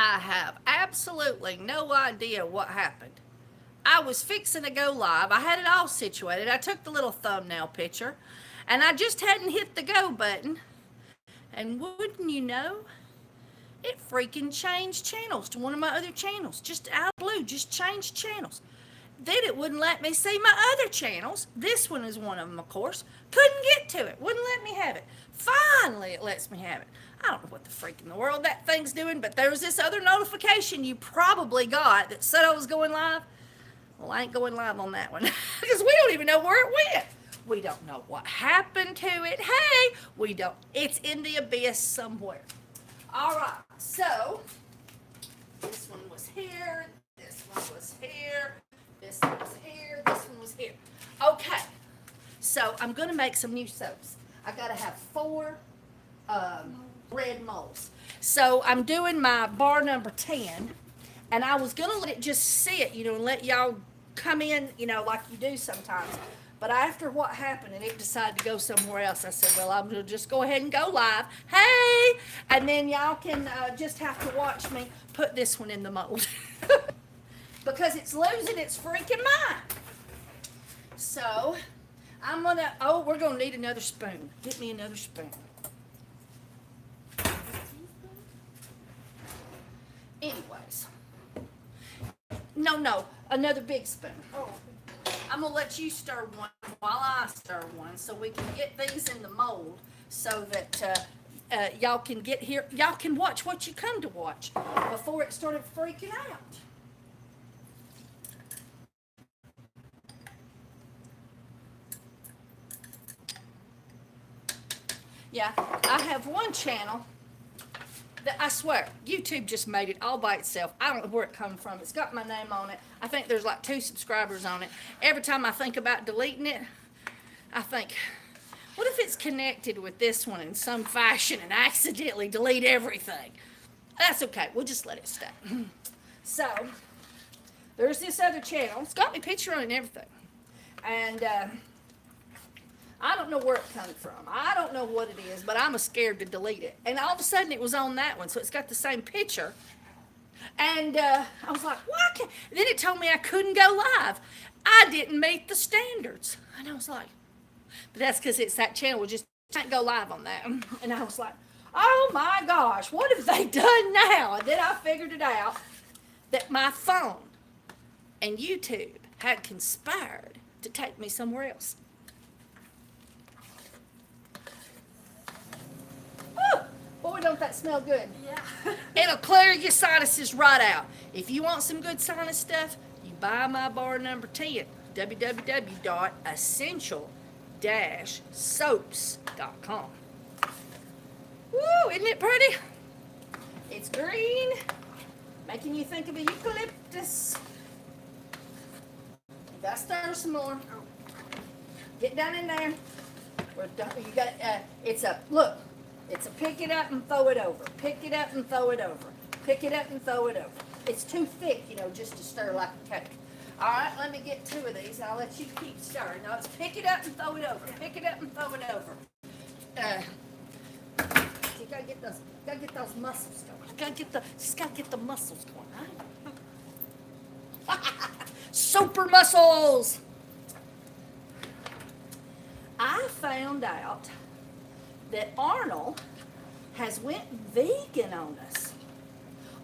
I have absolutely no idea what happened. I was fixing to go live. I had it all situated. I took the little thumbnail picture and I just hadn't hit the go button. And wouldn't you know, it freaking changed channels to one of my other channels. Just out of the blue, just changed channels. Then it wouldn't let me see my other channels. This one is one of them, of course. Couldn't get to it. Wouldn't let me have it. Finally, it lets me have it. I don't know what the freak in the world that thing's doing, but there was this other notification you probably got that said I was going live. Well, I ain't going live on that one because we don't even know where it went. We don't know what happened to it. Hey, we don't. It's in the abyss somewhere. All right, so this one was here, this one was here, this one was here, this one was here. Okay, so I'm going to make some new soaps. I got to have 4 red molds. So I'm doing my bar number 10, and I was going to let it just sit, and let y'all come in, like you do sometimes. But after what happened and it decided to go somewhere else, I said, well, I'm going to just go ahead and go live. Hey! And then y'all can just have to watch me put this one in the mold. Because it's losing its freaking mind. So, I'm going to, we're going to need another spoon. Get me another spoon. Anyways. No, another big spoon. I'm going to let you stir one while I stir one so we can get these in the mold so that y'all can get here. Y'all can watch what you come to watch before it started freaking out. Yeah, I have one channel that I swear, YouTube just made it all by itself. I don't know where it come from. It's got my name on it. I think there's like 2 subscribers on it. Every time I think about deleting it, I think, what if it's connected with this one in some fashion and I accidentally delete everything? That's okay. We'll just let it stay. So, there's this other channel. It's got my picture on it and everything. And I don't know where it comes from. I don't know what it is, but I'm scared to delete it. And all of a sudden it was on that one, so it's got the same picture. And I was like, why can't... Then it told me I couldn't go live. I didn't meet the standards. And I was like, but that's because it's that channel. We just can't go live on that. And I was like, oh my gosh, what have they done now? And then I figured it out that my phone and YouTube had conspired to take me somewhere else. Boy, don't that smell good. Yeah. It'll clear your sinuses right out. If you want some good sinus stuff, you buy my bar number 10, www.essential-soaps.com. Woo, isn't it pretty? It's green, making you think of a eucalyptus. You gotta stir some more. Get down in there. You got, it's a, look. It's a pick it up and throw it over. Pick it up and throw it over. Pick it up and throw it over. It's too thick, just to stir like a cake. All right, let me get 2 of these. I'll let you keep stirring. Now, it's pick it up and throw it over. Pick it up and throw it over. You gotta get those muscles going. Just gotta get the muscles going, right? Super muscles. I found out that Arnold has went vegan on us.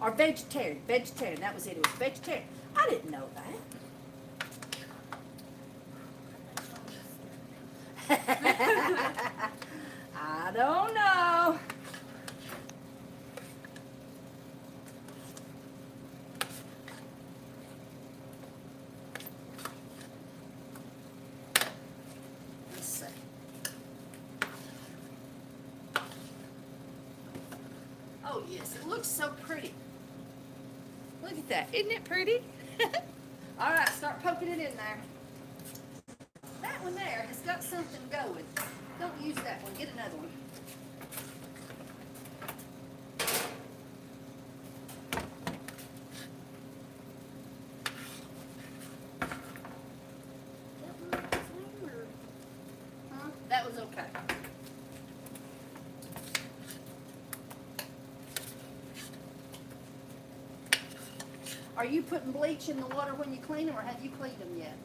Or vegetarian, that was it was vegetarian. I didn't know that. I don't know. Let's see. Oh, yes, it looks so pretty. Look at that. Isn't it pretty? All right, start poking it in there. That one there has got something going. Don't use that one. Get another one. Huh? That was okay. Are you putting bleach in the water when you clean them, or have you cleaned them yet?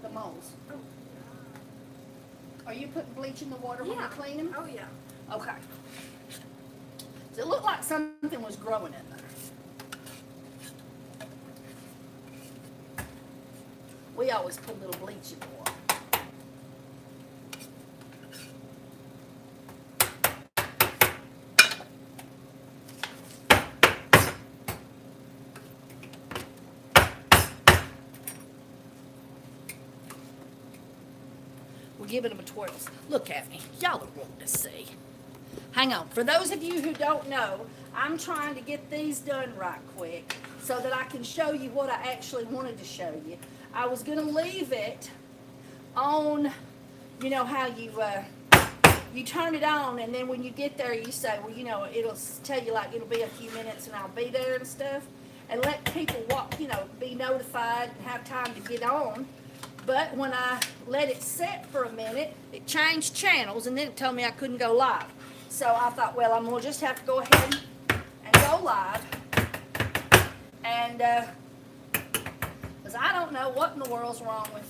The molds. Oh. Are you putting bleach in the water when you clean them? Oh yeah. Okay. So it looked like something was growing in there. We always put a little bleach in the water. We're giving them a twirl. Look at me. Y'all are wanting to see. Hang on. For those of you who don't know, I'm trying to get these done right quick so that I can show you what I actually wanted to show you. I was going to leave it on, you know how you turn it on, and then when you get there you say, well, you know, it'll tell you like it'll be a few minutes and I'll be there and stuff, and let people walk, you know, be notified and have time to get on. But when I let it set for a minute, it changed channels, and then it told me I couldn't go live. So I thought, well, I'm going to just have to go ahead and go live. And, because I don't know what in the world's wrong with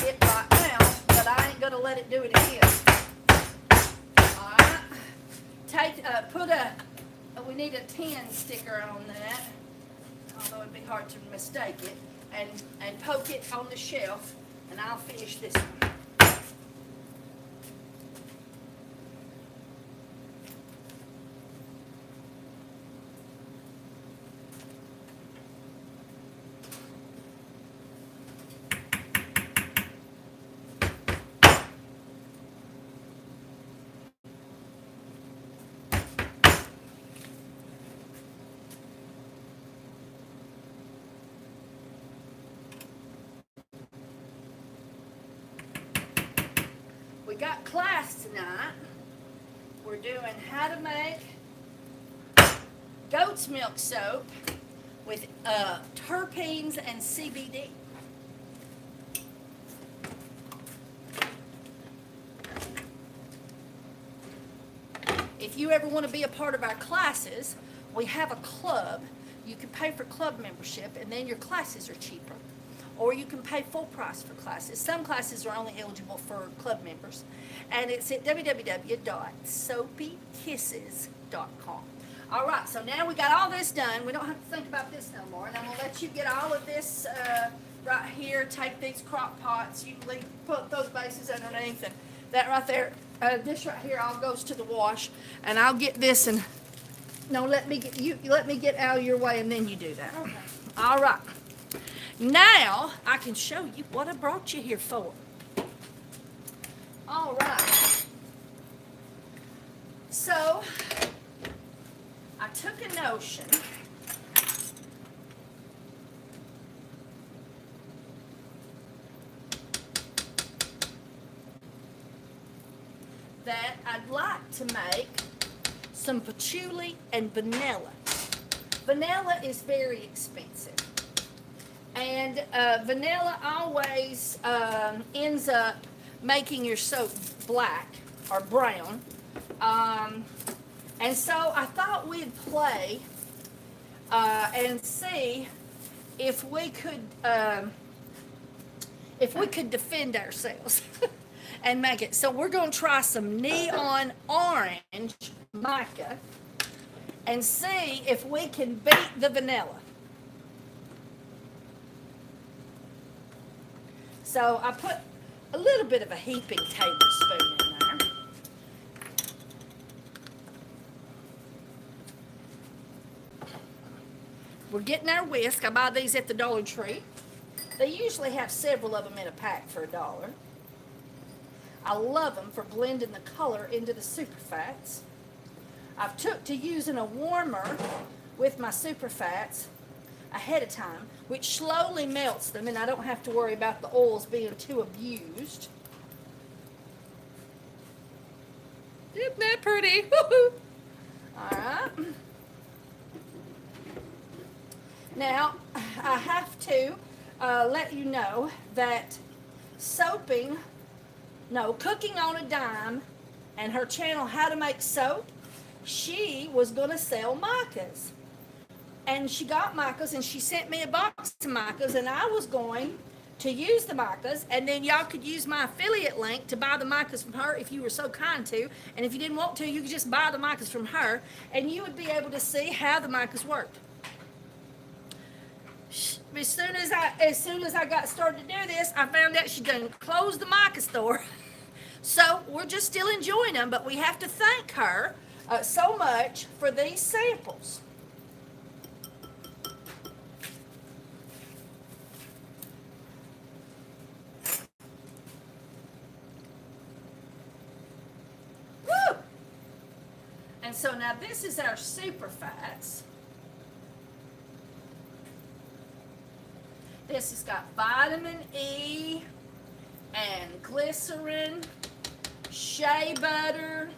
it right now, but I ain't going to let it do it again. Alright. We need a 10 sticker on that, although it'd be hard to mistake it. And poke it on the shelf, and I'll finish this one. We got class tonight. We're doing how to make goat's milk soap with terpenes and CBD. If you ever want to be a part of our classes, we have a club. You can pay for club membership, and then your classes are cheaper. Or you can pay full price for classes. Some classes are only eligible for club members. And it's at www.soapykisses.com. All right, so now we got all this done. We don't have to think about this no more. And I'm going to let you get all of this right here. Take these crock pots. You put those bases underneath. And that right there, this right here all goes to the wash. And I'll get this and... No, let me get out of your way, and then you do that. Okay. All right. Now, I can show you what I brought you here for. All right. So, I took a notion that I'd like to make some patchouli and vanilla. Vanilla is very expensive. And vanilla always ends up making your soap black or brown. And so I thought we'd play and see if we could defend ourselves and make it. So we're going to try some neon orange mica and see if we can beat the vanilla. So I put a little bit of a heaping tablespoon in there. We're getting our whisk. I buy these at the Dollar Tree. They usually have several of them in a pack for $1. I love them for blending the color into the super fats. I've took to using a warmer with my super fats ahead of time, which slowly melts them, and I don't have to worry about the oils being too abused. Isn't that pretty? Woo-hoo. All right. Now, I have to let you know that Cooking on a Dime, and her channel, How to Make Soap, she was going to sell micas. And she got micas, and she sent me a box of micas, and I was going to use the micas, and then y'all could use my affiliate link to buy the micas from her if you were so kind to. And if you didn't want to, you could just buy the micas from her, and you would be able to see how the micas worked. As soon as I got started to do this, I found out she done closed the mica store. So we're just still enjoying them, but we have to thank her so much for these samples. Woo! And so now this is our super fats. This has got vitamin E and glycerin, shea butter,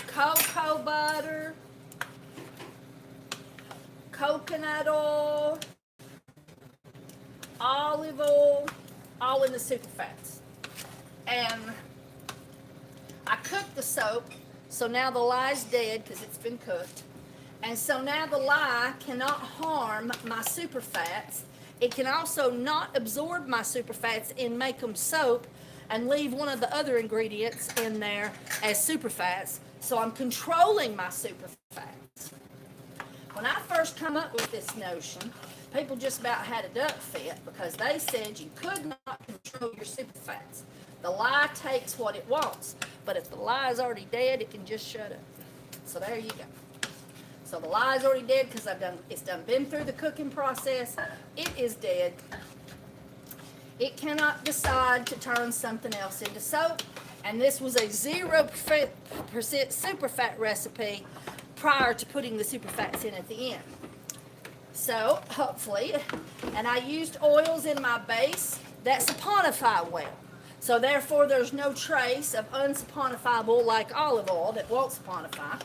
cocoa butter, coconut oil, olive oil, all in the super fats. And I cooked the soap, so now the lie's dead because it's been cooked. And so now the lye cannot harm my super fats. It can also not absorb my super fats and make them soap and leave one of the other ingredients in there as super fats. So I'm controlling my super fats. When I first come up with this notion, people just about had a duck fit because they said you could not control your super fats. The lye takes what it wants, but if the lye is already dead, it can just shut up. So there you go. So the lye is already dead because it's been through the cooking process. It is dead. It cannot decide to turn something else into soap. And this was a 0% super fat recipe prior to putting the super fats in at the end. So hopefully, and I used oils in my base that saponify well. So therefore there's no trace of unsaponifiable like olive oil that won't saponify.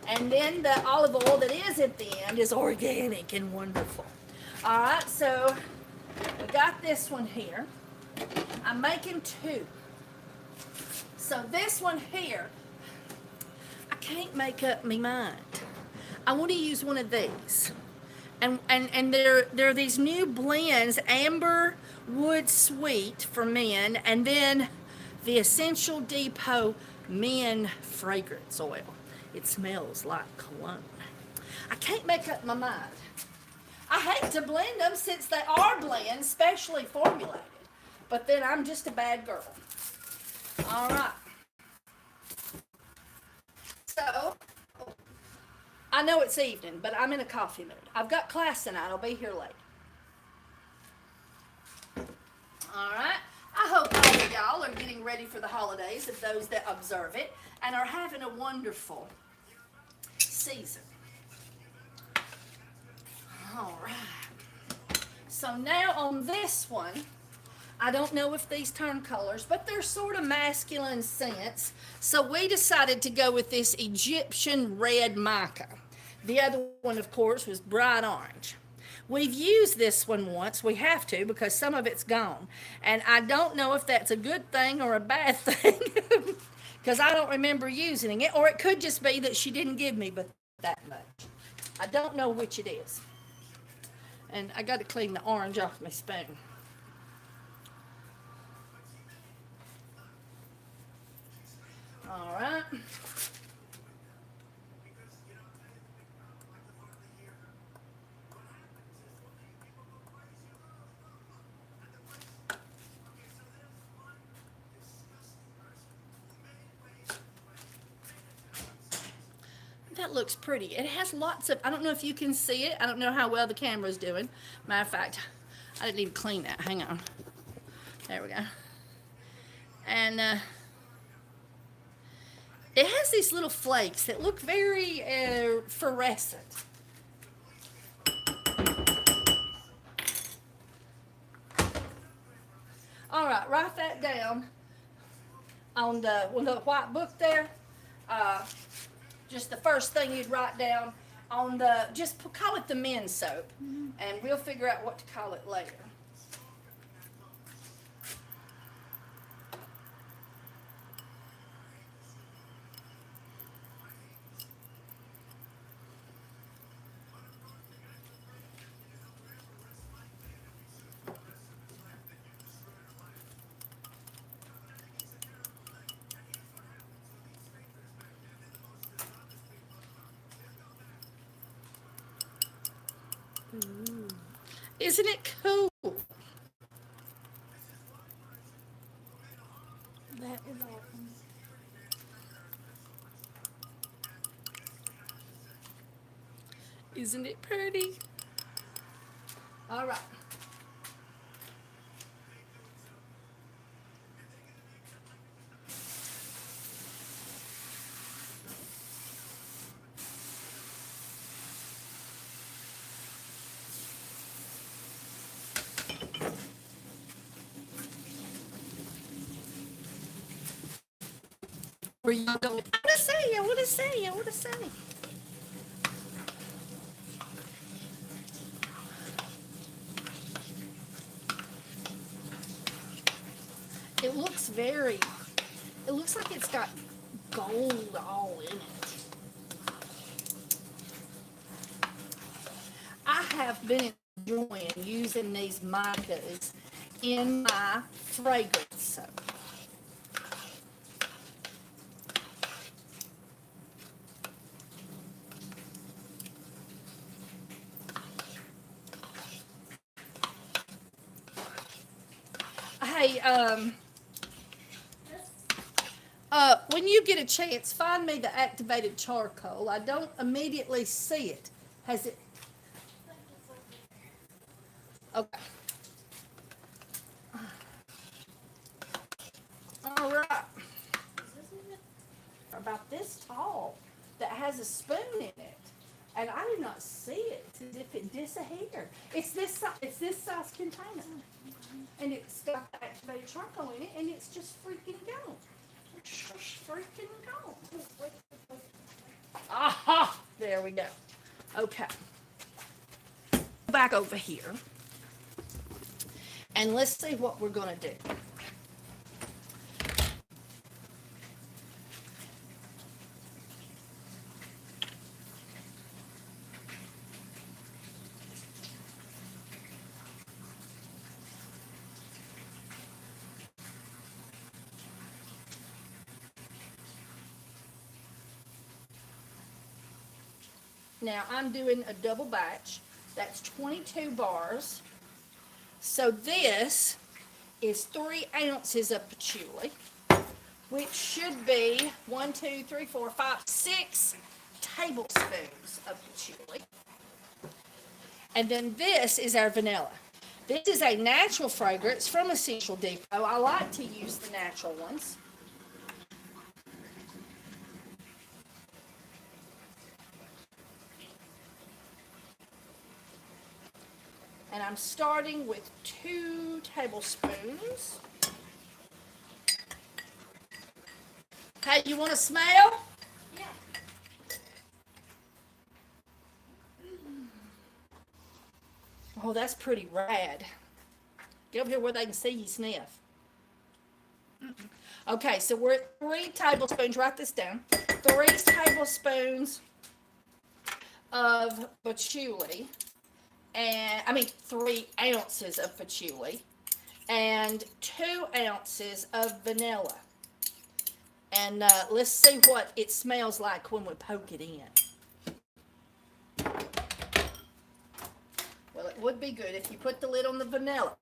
And then the olive oil that is at the end is organic and wonderful. All right, so we got this one here. I'm making two. So this one here, I can't make up my mind. I want to use one of these. And there are these new blends, Amber Wood Sweet for men, and then the Essential Depot Men Fragrance Oil. It smells like cologne. I can't make up my mind. I hate to blend them since they are blends, specially formulated. But then I'm just a bad girl. All right. So, I know it's evening, but I'm in a coffee mood. I've got class tonight. I'll be here late. All right. I hope all of y'all are getting ready for the holidays, of those that observe it, and are having a wonderful season. All right. So now on this one, I don't know if these turn colors, but they're sort of masculine scents. So we decided to go with this Egyptian red mica. The other one, of course, was bright orange. We've used this one once. We have to because some of it's gone. And I don't know if that's a good thing or a bad thing because I don't remember using it. Or it could just be that she didn't give me but that much. I don't know which it is. And I got to clean the orange off my spoon. All right. That looks pretty. It has lots of, I don't know if you can see it. I don't know how well the camera's doing. Matter of fact, I didn't even clean that. Hang on. There we go. And it has these little flakes that look very fluorescent. All right, write that down on the white book there. Just the first thing you'd write down on the, just call it the men's soap, and we'll figure out what to call it later. Isn't it cool? That is awesome. Isn't it pretty? All right. Where you going? I want to say, I want to say, I want to say. It looks very, it looks like it's got gold all in it. I have been enjoying using these micas in my fragrance soap. Hey, when you get a chance, find me the activated charcoal. I don't immediately see it. Has it? Okay. All right. Is this it? About this tall that has a spoon in it, and I did not see it. It's as if it disappeared. It's this size. It's this size container, and it's got the activated charcoal in it, and it's just freaking gone. It's just freaking gone. Aha! There we go. Okay. Back over here, and let's see what we're gonna do. Now I'm doing a double batch. That's 22 bars. So this is 3 ounces of patchouli, which should be 1, 2, 3, 4, 5, 6 tablespoons of patchouli. And then this is our vanilla. This is a natural fragrance from Essential Depot. I like to use the natural ones. And I'm starting with 2 tablespoons. Hey, you want to smell? Yeah. Oh, that's pretty rad. Get over here where they can see you sniff. Okay, so we're at 3 tablespoons. Write this down. 3 tablespoons of patchouli. And I mean 3 ounces of patchouli and 2 ounces of vanilla. And let's see what it smells like when we poke it in. Well, it would be good if you put the lid on the vanilla.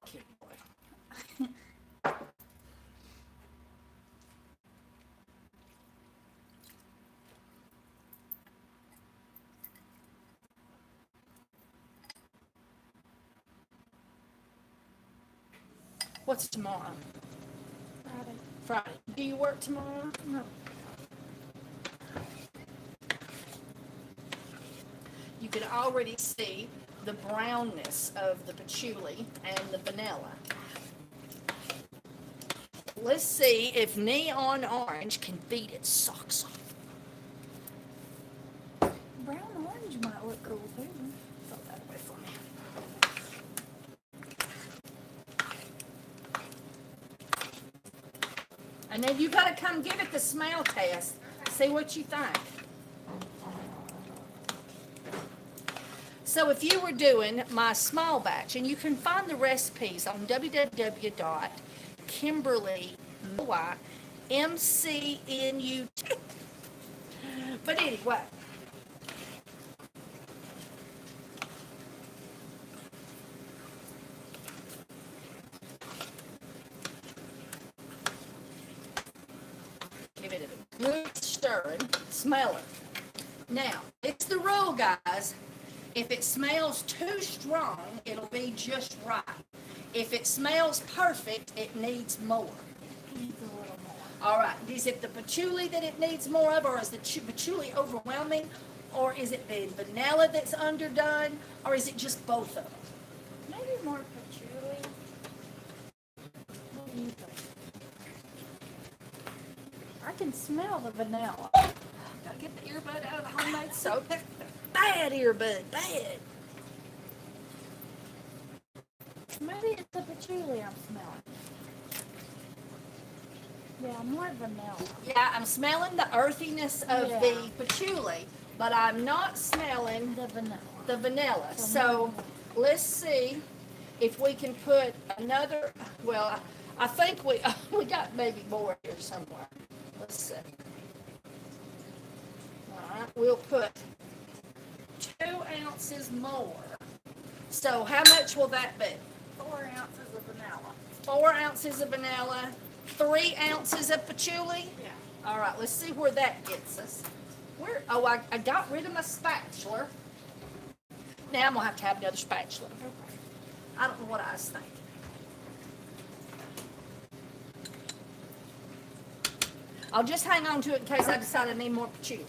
What's tomorrow? Friday. Friday. Do you work tomorrow? No. You can already see the brownness of the patchouli and the vanilla. Let's see if neon orange can beat its socks off. Brown orange might look cool too. Throw that away for me. And then you gotta come give it the smell test. See what you think. So if you were doing my small batch, and you can find the recipes on www.kimberlymcnu. But anyway, give it a good stirring, smell it. Now, it's the rule, guys. If it smells too strong, it'll be just right. If it smells perfect, it needs more. Needs a little more. All right, is it the patchouli that it needs more of, or is the patchouli overwhelming, or is it the vanilla that's underdone, or is it just both of them? Maybe more patchouli. What do you think? I can smell the vanilla. Gotta get the earbud out of the homemade soap. Bad earbud, bad. Maybe it's the patchouli I'm smelling. Yeah, more vanilla. Yeah, I'm smelling the earthiness of Yeah. the patchouli, but I'm not smelling The vanilla. the vanilla. So So let's see if we can put another, well, I think we got maybe more here somewhere. Let's see. All right, we'll put 2 ounces more. So how much will that be? 4 ounces of vanilla. 4 ounces of vanilla, 3 ounces of patchouli. Yeah. All right, let's see where that gets us. Where? Oh, I got rid of my spatula. Now I'm gonna have to have another spatula. I don't know what I was thinking. I'll just hang on to it in case I decide I need more patchouli.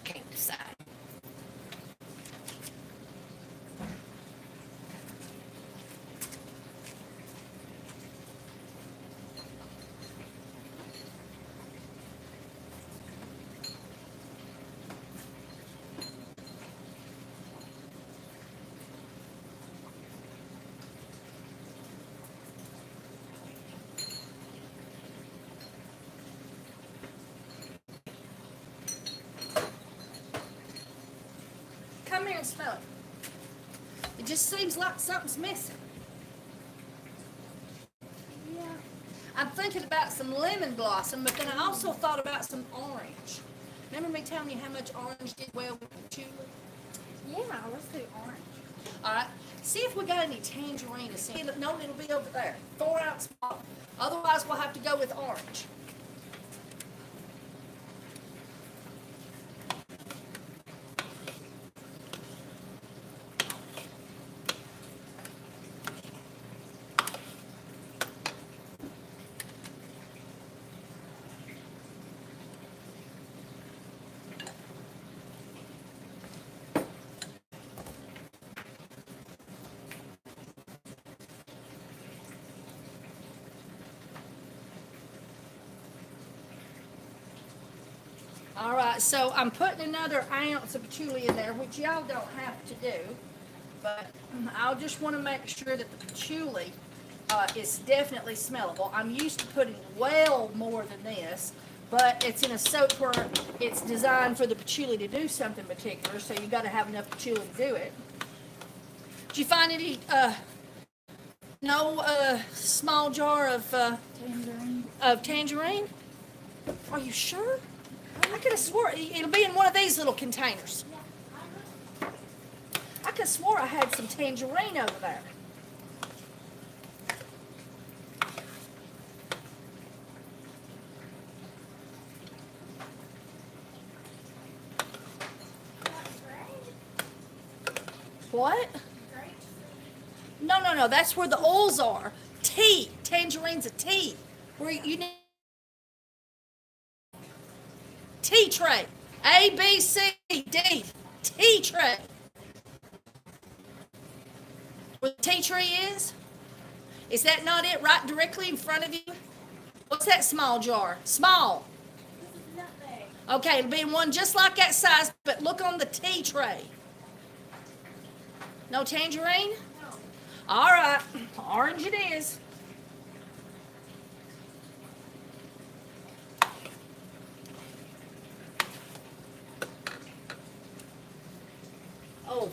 Can't decide. Come here and smell it. It just seems like something's missing. Yeah. I'm thinking about some lemon blossom, but then I also thought about some orange. Remember me telling you how much orange did well with patchouli? Yeah, let's do orange. All right. See if we got any tangerine. No, it'll be over there. 4 ounce bottle. Otherwise, we'll have to go with orange. All right, so I'm putting another ounce of patchouli in there, which y'all don't have to do, but I'll just want to make sure that the patchouli is definitely smellable. I'm used to putting well more than this, but it's in a soap where it's designed for the patchouli to do something particular, so you got to have enough patchouli to do it. Did you find any, small jar of Tangerine. tangerine? Are you sure? I could have swore it'll be in one of these little containers. I could have swore I had some tangerine over there. What? No. That's where the oils are. Tea. Tangerine's a tea. Where you need tea tray. A, B, C, D. Tea tray. Where the tea tree is? Is that not it right directly in front of you? What's that small jar? Small. Okay, it'll be in one just like that size, but look on the tea tray. No tangerine? No. All right, orange it is.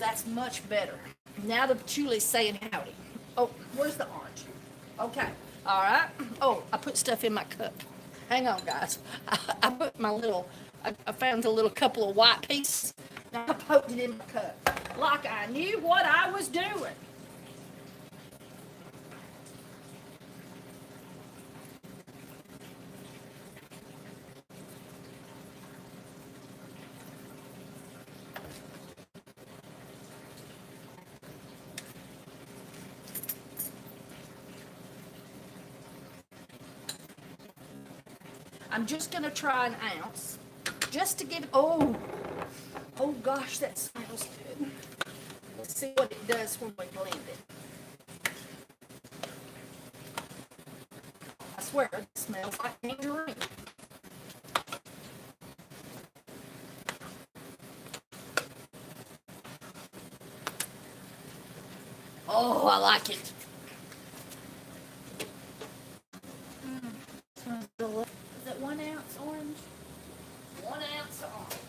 that's much better. Now the patchouli's saying howdy. Oh, where's the orange? Okay, all right. Oh, I put stuff in my cup. Hang on, guys. I put my little, I found a little couple of white pieces. Now I poked it in my cup. Like I knew what I was doing. I'm just gonna try an ounce, just to get, oh gosh, that smells good. Let's see what it does when we blend it. I swear, it smells like tangerine. Oh, I like it. Smells delicious. Is it 1 ounce orange? 1 ounce of orange.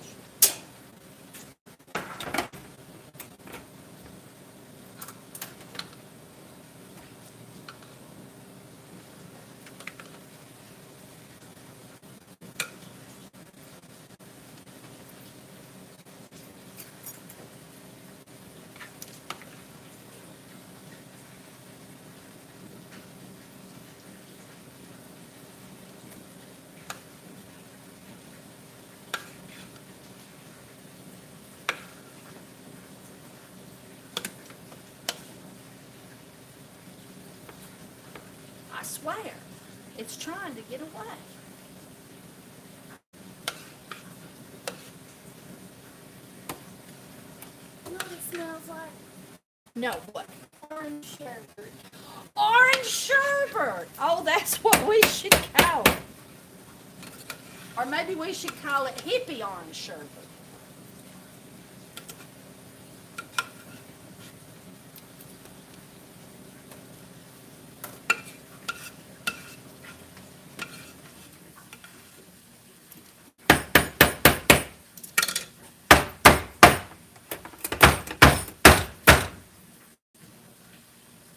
I swear, it's trying to get away. You know what it smells like? No, what? Orange sherbet. Orange sherbet. Oh, that's what we should call it. Or maybe we should call it hippie orange sherbet.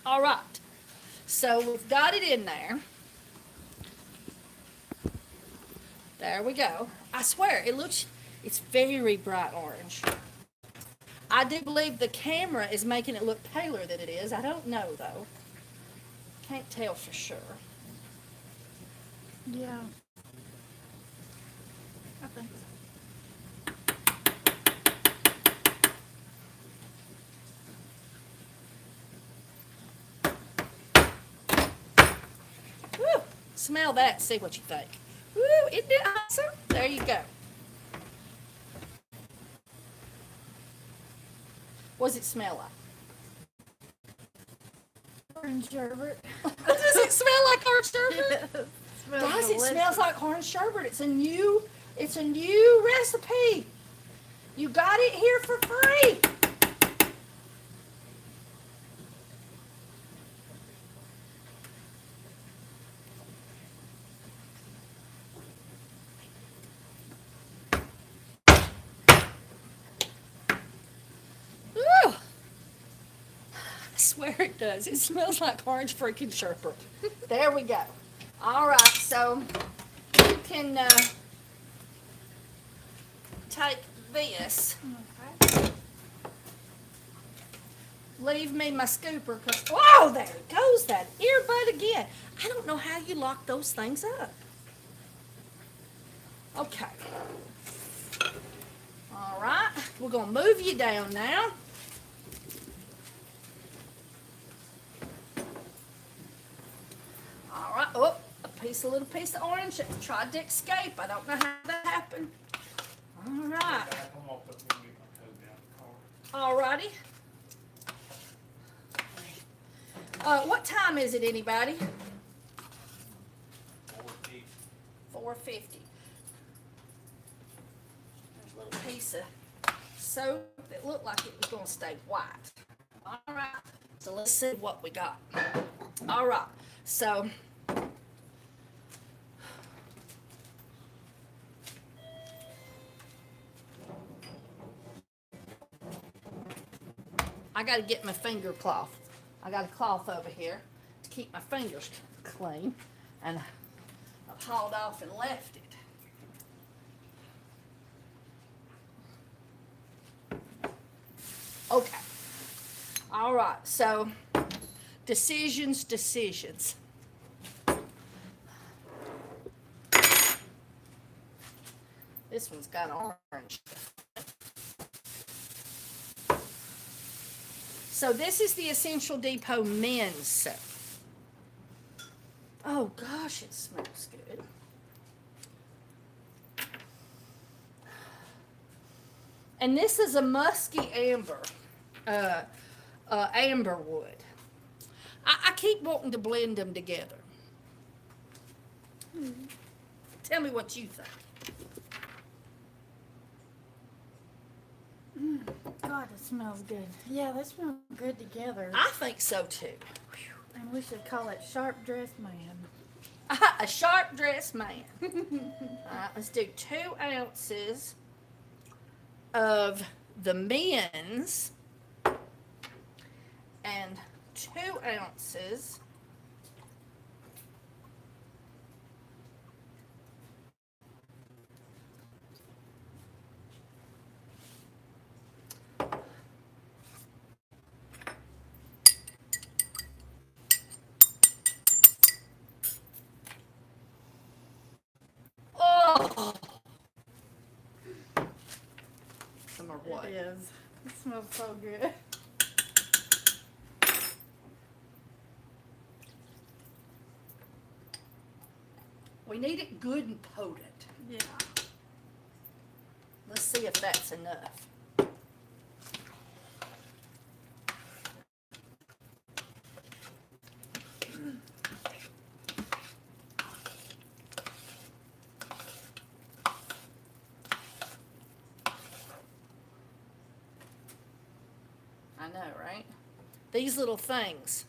All right, so we've got it in there. There we go. I swear, it's very bright orange. I do believe the camera is making it look paler than it is. I don't know, though. Can't tell for sure. Yeah. I think so. Woo! Smell that and see what you think. Woo! Isn't it awesome? There you go. What does it smell like? Orange sherbet. Does it smell like orange sherbet? Smells Guys, it delicious. smells like orange sherbet. It's a new recipe. You got it here for free. Woo! I swear it does. It smells like orange freaking sherbet. There we go. All right, so you can take this. Okay. Leave me my scooper, because, oh, there it goes, that earbud again. I don't know how you lock those things up. Okay. All right, we're going to move you down now. All right, oh, a little piece of orange that tried to escape. I don't know how that happened. All right. All righty. What time is it, anybody? 4:50. There's a little piece of soap that looked like it was going to stay white. All right, so let's see what we got. All right, so I got to get my finger cloth. I got a cloth over here to keep my fingers clean, and I've hauled off and left it. Okay. All right. So, decisions. This one's got orange. So this is the Essential Depot men's soap. Oh gosh, it smells good. And this is a musky amber, amber wood. I keep wanting to blend them together. Tell me what you think. God, it smells good. Yeah, they smell good together. I think so too. And we should call it Sharp Dressed Man. A sharp dressed man. All right, let's do 2 ounces of the men's and 2 ounces oh some are what? It is. It smells so good. We need it good and potent. Yeah. Let's see if that's enough. I know, right? These little things,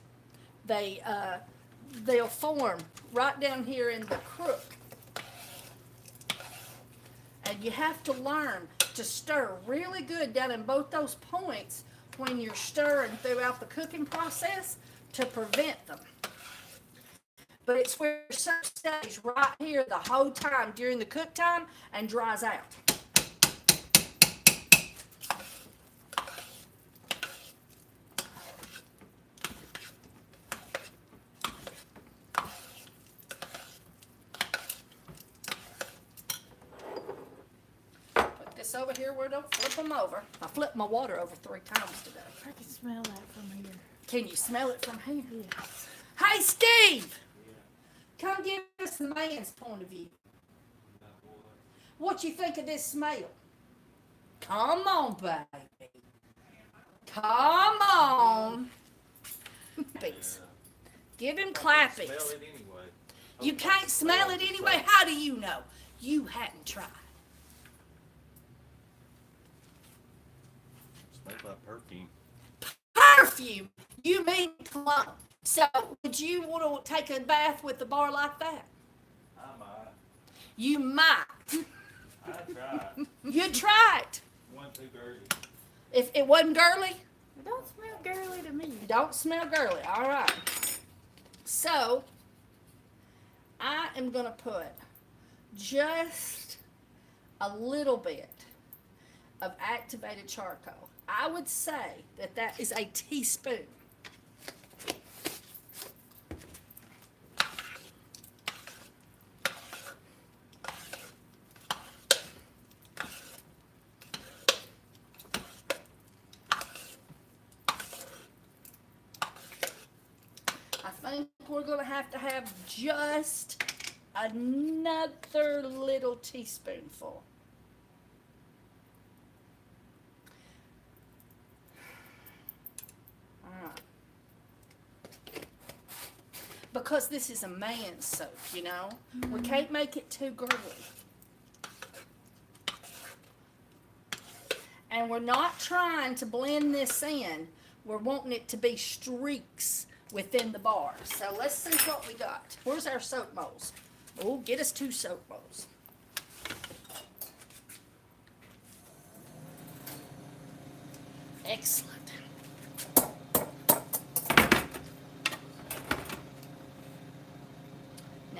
they'll form right down here in the crook. And you have to learn to stir really good down in both those points when you're stirring throughout the cooking process to prevent them. But it's where soap stays right here the whole time during the cook time and dries out. Over here where don't flip them over. I flipped my water over 3 times today. I can smell that from here. Can you smell it from here? Yes. Hey, Steve! Come give us the man's point of view. What you think of this smell? Come on, baby. Come on. Clappies. Give him clappies. Smell it anyway. You can't smell it anyway? How do you know? You hadn't tried. Smells like perfume. Perfume? You mean cologne. So, would you want to take a bath with a bar like that? I might. You might. I tried. You'd try it. One too dirty. If it wasn't girly, It don't smell girly to me. don't smell girly. All right. So, I am going to put just a little bit of activated charcoal. I would say that that is a teaspoon. I think we're going to have just another little teaspoonful. Because this is a man's soap, you know? We can't make it too girly. And we're not trying to blend this in. We're wanting it to be streaks within the bar. So let's see what we got. Where's our soap bowls? Oh, get us 2 soap bowls. Excellent.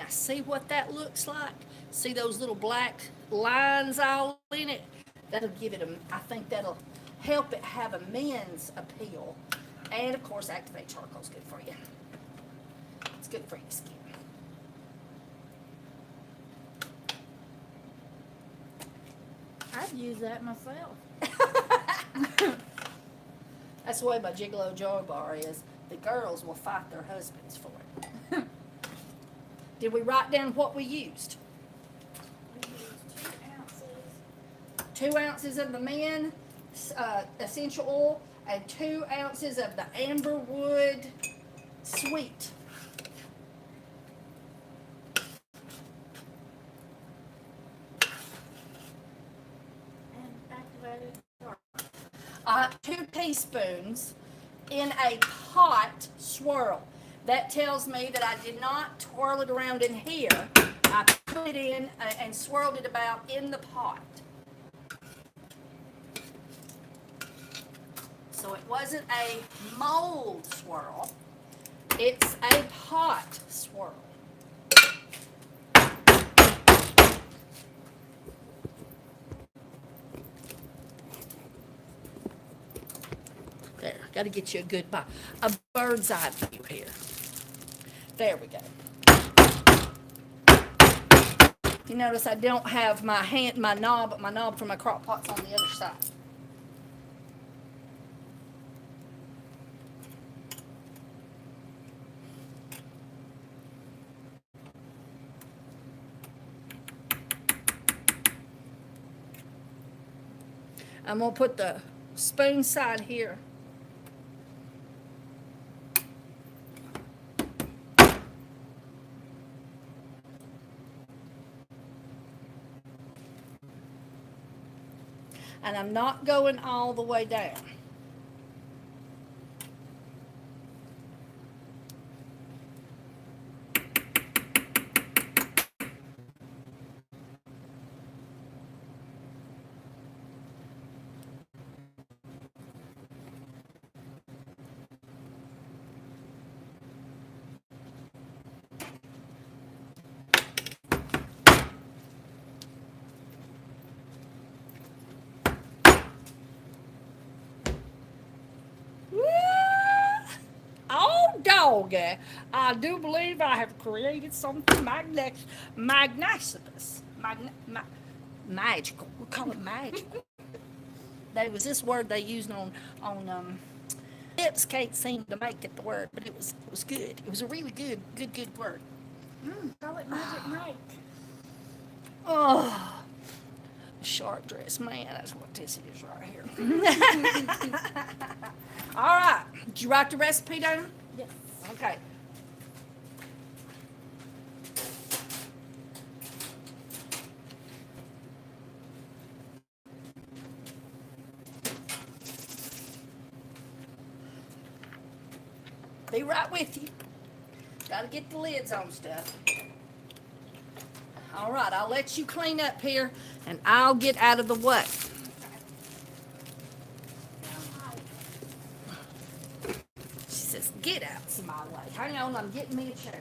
see what that looks like? See those little black lines all in it? That'll give it I think that'll help it have a men's appeal. And of course, activate charcoal's good for you. It's good for your skin. I'd use that myself. That's the way my Gigolo Joy Bar is. The girls will fight their husbands for it. Did we write down what we used? We used 2 ounces. 2 ounces of the men essential oil and 2 ounces of the amberwood sweet. And activated charcoal. 2 teaspoons in a pot swirl. That tells me that I did not twirl it around in here. I put it in and swirled it about in the pot. So it wasn't a mold swirl. It's a pot swirl. There, got to get you a bird's eye view here. There we go. You notice I don't have my knob for my crock pot's on the other side. I'm gonna put the spoon side here. And I'm not going all the way down. Doggy, I do believe I have created something magnificent, magical. We call it magical. There was this word they used on lips can't seem to make it the word, but it was good. It was a really good word. Call it Magic Mike. Oh, sharp dressed man. That's what this is right here. All right. Did you write the recipe down? Yes. Okay. Be right with you. Gotta get the lids on stuff. All right, I'll let you clean up here, and I'll get out of the way. She says, get out of my way. Hang on, I'm getting me a chair.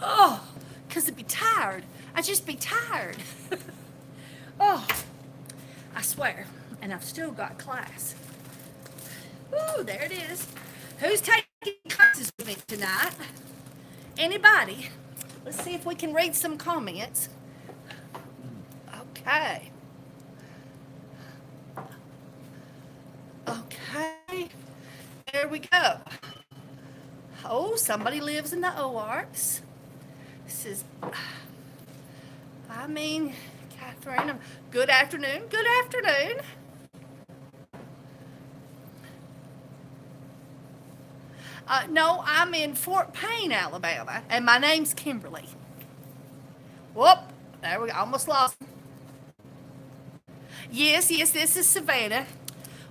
Oh, because I'd be tired. I'd just be tired. Oh, I swear. And I've still got class. Ooh, there it is. Who's taking classes with me tonight? Anybody? Let's see if we can read some comments. Okay. Okay. There we go. Oh, somebody lives in the OARCs. This is, Catherine, good afternoon. Good afternoon. No, I'm in Fort Payne, Alabama, and my name's Kimberly. Whoop, there we go, almost lost. Yes, this is Savannah.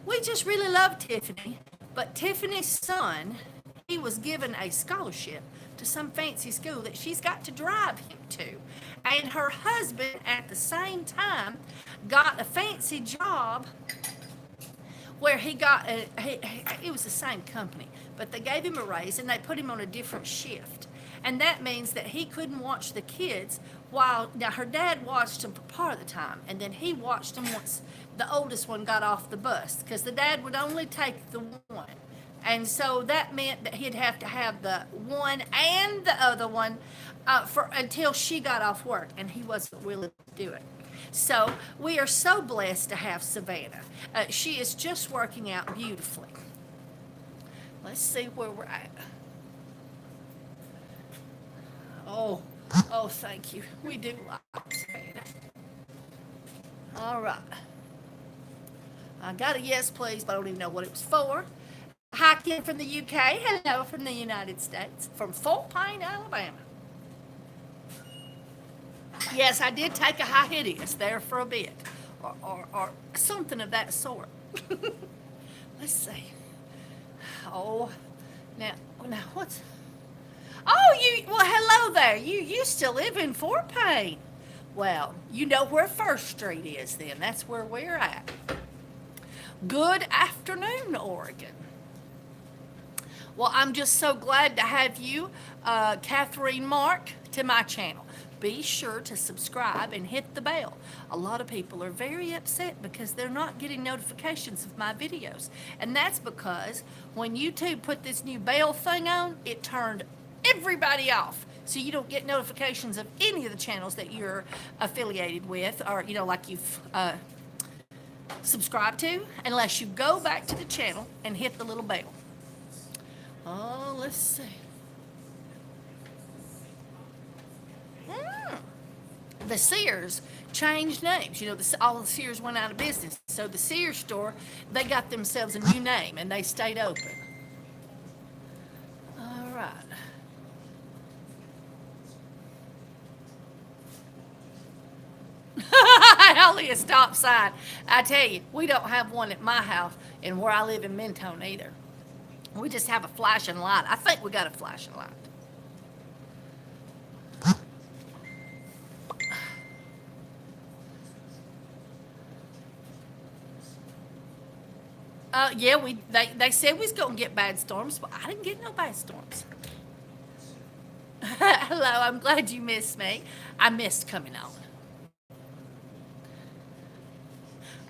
We just really love Tiffany, but Tiffany's son, he was given a scholarship to some fancy school that she's got to drive him to. And her husband, at the same time, got a fancy job where he got it was the same company, but they gave him a raise and they put him on a different shift. And that means that he couldn't watch the kids while, now her dad watched them for part of the time, and then he watched them once the oldest one got off the bus, because the dad would only take the one. And so that meant that he'd have to have the one and the other one for until she got off work, and he wasn't willing to do it. So we are so blessed to have Savannah. She is just working out beautifully. Let's see where we're at. Oh, thank you. We do like Savannah. All right. I got a yes, please, but I don't even know what it was for. Hi, Kim from the UK. Hello from the United States. From Fort Payne, Alabama. Yes, I did take a hiatus there for a bit, or something of that sort. Let's see. Oh, now what's? Oh, well, hello there. You used to live in Fort Payne. Well, you know where First Street is then. That's where we're at. Good afternoon, Oregon. Well, I'm just so glad to have you, Catherine Mark, to my channel. Be sure to subscribe and hit the bell. A lot of people are very upset because they're not getting notifications of my videos. And that's because when YouTube put this new bell thing on, it turned everybody off. So you don't get notifications of any of the channels that you're affiliated with, or, like you've subscribed to, unless you go back to the channel and hit the little bell. Oh, let's see. The Sears changed names. All the Sears went out of business. So the Sears store, they got themselves a new name, and they stayed open. All right. Only a stop sign. I tell you, we don't have one at my house and where I live in Mentone either. We just have a flashing light. I think we got a flashing light. Yeah, they said we was gonna get bad storms, but I didn't get no bad storms. Hello, I'm glad you missed me. I missed coming on.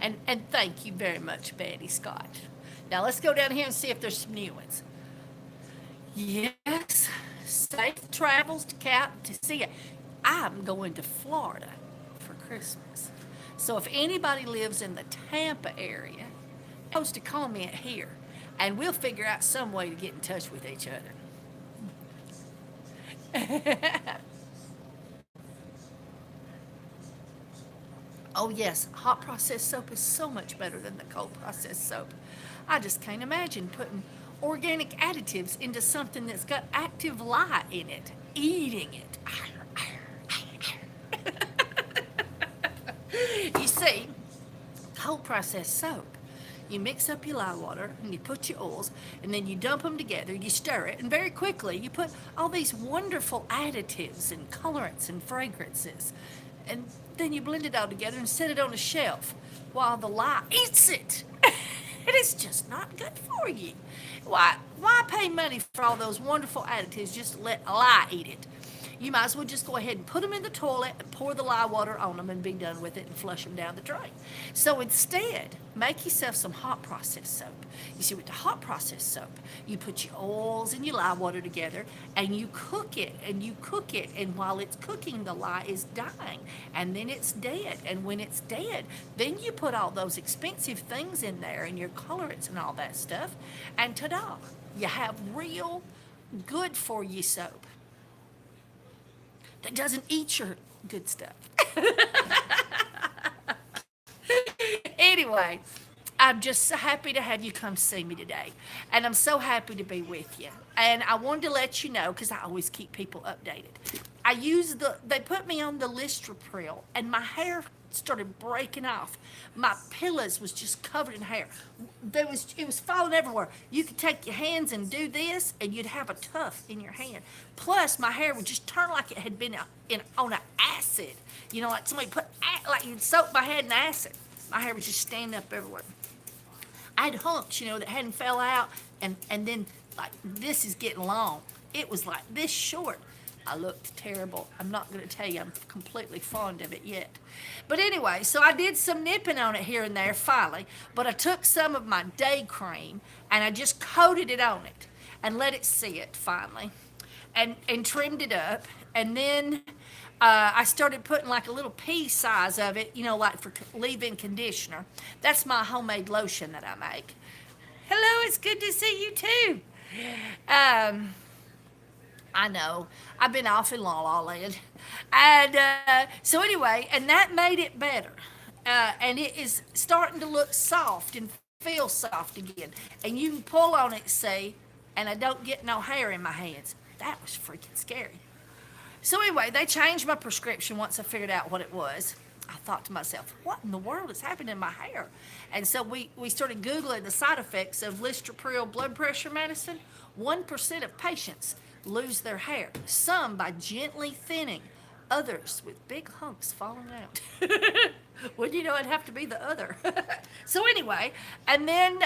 And thank you very much, Betty Scott. Now let's go down here and see if there's some new ones. Yes, safe travels to see it. I'm going to Florida for Christmas. So if anybody lives in the Tampa area, supposed to comment here, and we'll figure out some way to get in touch with each other. Oh yes, hot processed soap is so much better than the cold processed soap. I just can't imagine putting organic additives into something that's got active lye in it, eating it. You see, cold processed soap, you mix up your lye water and you put your oils, and then you dump them together, you stir it, and very quickly you put all these wonderful additives and colorants and fragrances, and then you blend it all together and set it on a shelf while the lye eats it. It is just not good for you. Why pay money for all those wonderful additives just to let a lye eat it? You might as well just go ahead and put them in the toilet and pour the lye water on them and be done with it and flush them down the drain. So instead, make yourself some hot processed soap. You see, with the hot processed soap, you put your oils and your lye water together and you cook it, and while it's cooking, the lye is dying, and then it's dead. And when it's dead, then you put all those expensive things in there and your colorants and all that stuff, and ta-da, you have real good for you soap that doesn't eat your good stuff. Anyway, I'm just so happy to have you come see me today. And I'm so happy to be with you. And I wanted to let you know, because I always keep people updated. They put me on the Listrapril, and my hair started breaking off. My pillows was just covered in hair. It was falling everywhere. You could take your hands and do this, and you'd have a tuft in your hand. Plus, my hair would just turn like it had been on an acid. You know, like somebody like you'd soak my head in acid. My hair was just standing up everywhere. I had humps, that hadn't fell out, and then like this is getting long. It was like this short. I looked terrible. I'm not going to tell you I'm completely fond of it yet. But anyway, so I did some nipping on it here and there finally, but I took some of my day cream and I just coated it on it and let it sit finally and trimmed it up. And then I started putting like a little pea size of it, like for leave-in conditioner. That's my homemade lotion that I make. Hello, it's good to see you too. I know. I've been off in La La Land. And so anyway, and that made it better. And it is starting to look soft and feel soft again. And you can pull on it, see, and I don't get no hair in my hands. That was freaking scary. So anyway, they changed my prescription once I figured out what it was. I thought to myself, what in the world is happening in my hair? And so we started Googling the side effects of Listerpril blood pressure medicine. 1% of patients lose their hair, some by gently thinning, others with big hunks falling out. Well, it'd have to be the other. So anyway, and then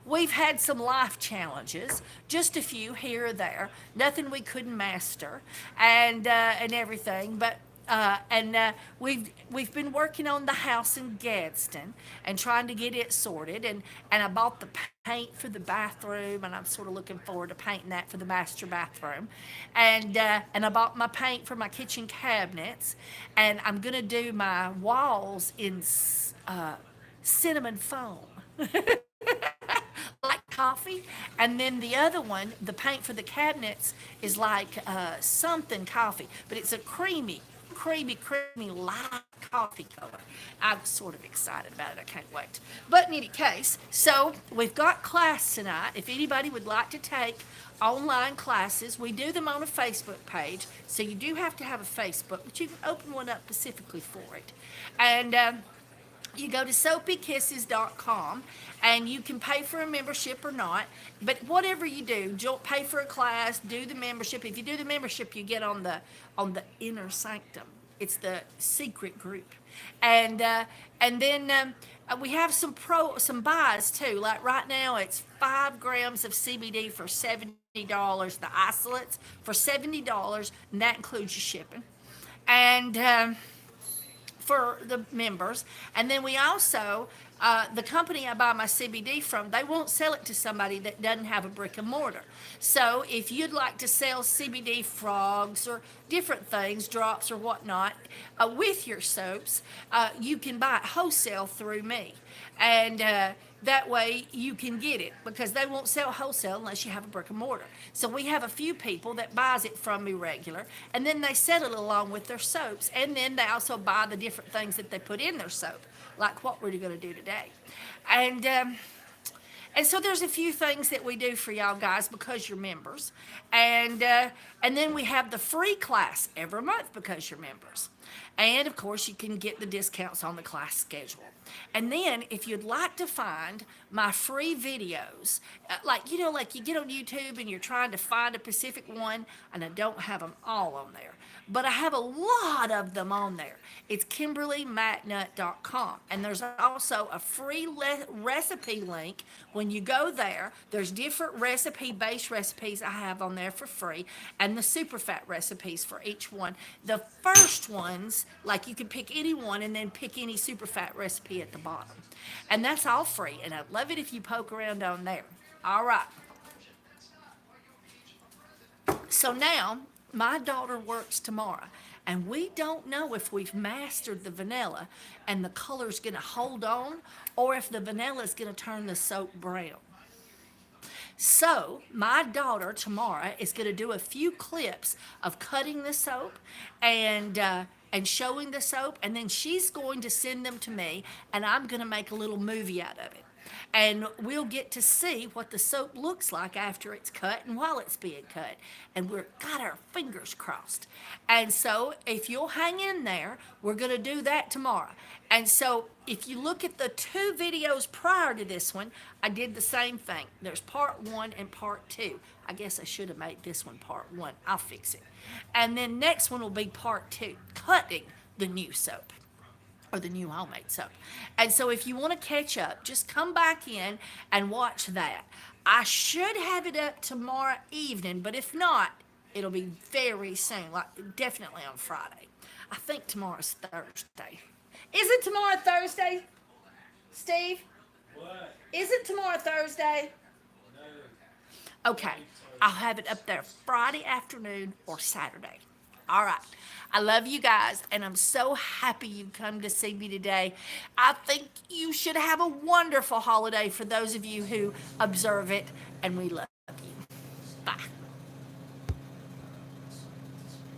we've had some life challenges, just a few here or there, nothing we couldn't master, and everything, but. We've been working on the house in Gadsden and trying to get it sorted, and I bought the paint for the bathroom, and I'm sort of looking forward to painting that for the master bathroom, and I bought my paint for my kitchen cabinets, and I'm gonna do my walls in cinnamon foam. Like coffee, and then the other one, the paint for the cabinets, is like something coffee, but it's a creamy light coffee color. I'm sort of excited about it. I can't wait. But in any case, so we've got class tonight. If anybody would like to take online classes, we do them on a Facebook page. So you do have to have a Facebook, but you can open one up specifically for it. And you go to soapykisses.com and you can pay for a membership or not, but whatever you do, don't pay for a class, do the membership. If you do the membership, you get on the inner sanctum. It's the secret group, and then we have some buys too. Like right now, it's 5 grams of CBD for $70. The isolates for $70, and that includes your shipping, and for the members. And then we also, the company I buy my CBD from, they won't sell it to somebody that doesn't have a brick and mortar. So if you'd like to sell CBD frogs or different things, drops or whatnot, with your soaps, you can buy it wholesale through me. And that way you can get it, because they won't sell wholesale unless you have a brick and mortar. So we have a few people that buys it from me regular, and then they sell it along with their soaps, and then they also buy the different things that they put in their soap, like what we're going to do today. And so there's a few things that we do for y'all guys because you're members. And then we have the free class every month because you're members. And of course, you can get the discounts on the class schedule. And then if you'd like to find my free videos, like you get on YouTube and you're trying to find a specific one, and I don't have them all on there, but I have a lot of them on there. It's KimberlyMatnut.com. And there's also a free recipe link. When you go there, there's different base recipes I have on there for free, and the super fat recipes for each one. The first ones, like you can pick any one and then pick any super fat recipe at the bottom. And that's all free, and I'd love it if you poke around on there. All right. So now, my daughter works tomorrow, and we don't know if we've mastered the vanilla and the color's going to hold on, or if the vanilla is going to turn the soap brown. So my daughter tomorrow is going to do a few clips of cutting the soap and showing the soap, and then she's going to send them to me, and I'm going to make a little movie out of it. And we'll get to see what the soap looks like after it's cut and while it's being cut. And we've got our fingers crossed. And so if you'll hang in there, we're going to do that tomorrow. And so if you look at the 2 videos prior to this one, I did the same thing. There's part 1 and part 2. I guess I should have made this one part 1. I'll fix it. And then next one will be part 2, cutting the new soap or the new homemade soap. And so if you want to catch up, just come back in and watch that. I should have it up tomorrow evening, but if not, it'll be very soon, like definitely on Friday. I think tomorrow's Thursday. Is it tomorrow Thursday, Steve? What? Is it tomorrow Thursday? No. Okay, I'll have it up there Friday afternoon or Saturday. All right. I love you guys, and I'm so happy you come to see me today. I think you should have a wonderful holiday for those of you who observe it, and we love you.